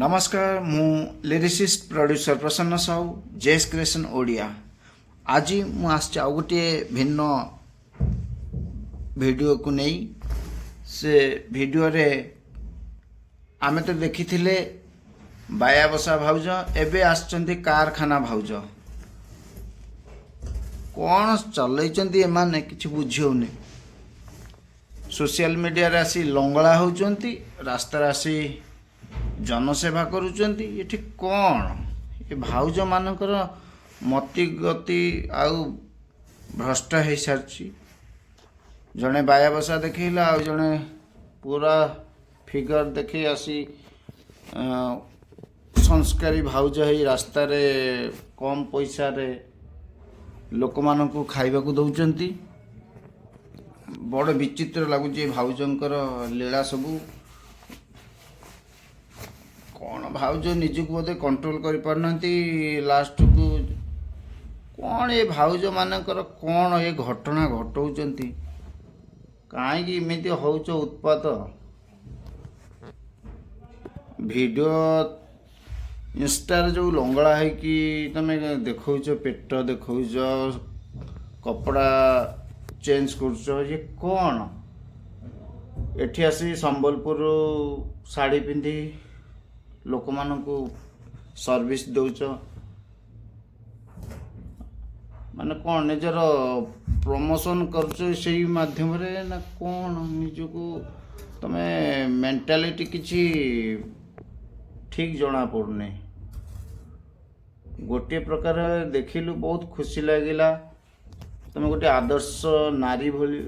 नमस्कार मु lyricist producer प्रसन्न साहू जेस क्रिएशन ओडिया। आज मु आसछि आ गोटे भिन्न वीडियो को नहीं से वीडियो रे आमे तो देखी थिले बाया बसा भाउज एबे आछंती कारखाना भाउज कौन चलैचंती एमाने किछि बुझियोनी। सोशल मीडिया रे आसी लंगड़ा होचंती रास्ता रे आसी जनसेवा करुचंती। ये कौन ये भाउज मानकर मति गति आउ भ्रष्ट हो सारी। जड़े बाया बसा देखला आ जड़े पूरा फिगर देखे आसी संस्कारी भाउज है रास्ता रे कम पैसा रे लोक मानकु खाइबा को दउचंती। बड़ विचित्र लगुच भाउजंकर लीला सबू। कौन भाउज निजक बोधे कंट्रोल कर पारनांती लास्ट को कौन ये भाउज मानकर कौन ये घटना घटौचंती कहीं इमिति होउच उत्पात। वीडियो इंस्टार जो लंगड़ा है कि तमे देखौच पेट देखौच कपड़ा चेंज करछ ये कौन एठी आसी संबलपुर साड़ी पिंधि लोक मानकु सर्विस दौच माने कौन निजर प्रमोशन करछ से माध्यम रे ना कौन निजको तमे मेंटालिटी किछि ठीक जना पड़ने। गोटे प्रकार देखिलु बहुत खुशी लगिला तुम गोटे आदर्श नारी भली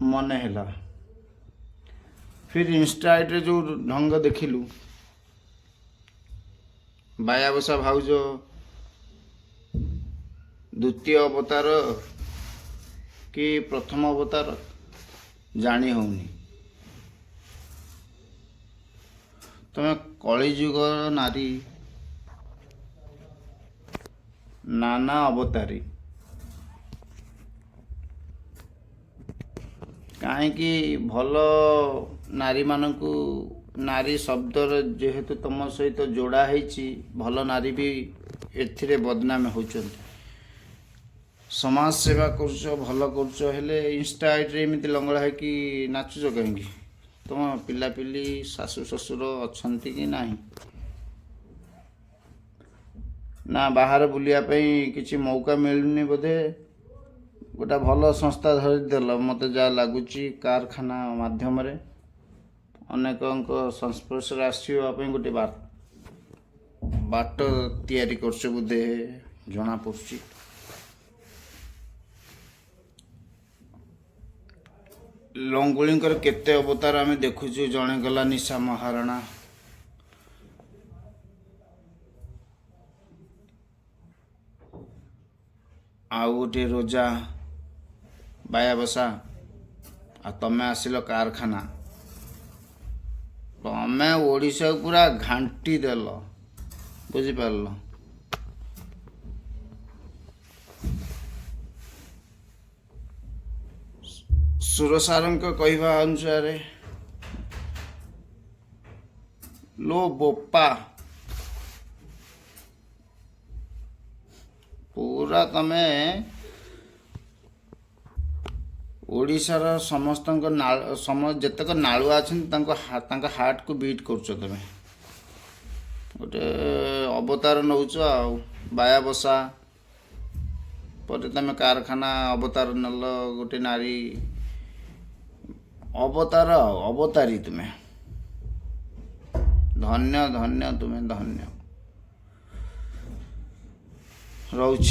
मन है। फिर इंस्टा रे जो ढंग देखिलु बाया बसा भाउज द्वितीय अवतार कि प्रथम अवतार जानी होनी। तुम कलिजुग नारी नाना अवतारी कहीं भल नारी मानकु नारी शब्द जेहेतु तुम सहित जोड़ा है भल नारी भी एथिरे बदनाम होचंती। समाज सेवा करछ भल करछ हेले इंस्टा रे एमिति लंगड़ा है कि नाचुच कहीं तुम पिलापिली शाशु ससुर अछंती कि नहीं ना बाहर बुलिया किसी मौका मिलूनी बोधे गोटा भल संस्था धरिदेल मत जा लगुच कारखाना माध्यम रे अनेक संस्पर्श आसवाई गोटे बाट तैयारी करछ बोधे जना पड़ुछि। लंगुळींकर केते अवतार आमे देखुछु। जणे गला निशा महाराणा आउ गोटे रोजा बाया बसा आ तमे आसिल कारखाना तमे ओडिशा पूरा घांटी देल बुझिपारल। सुरसारंक कहवा अनुसार लो बोपा पूरा तमे ओडिशार समस्त जेतक नालुआ अच्छा हार्ट को बीट करछ। तमे गोटे अवतार नौच बाया बसा पर तमे कारखाना अवतार नल गोटे नारी अवतार अवतारी तुम्हें धन्य धन्य तुम्हें धन्य रोच।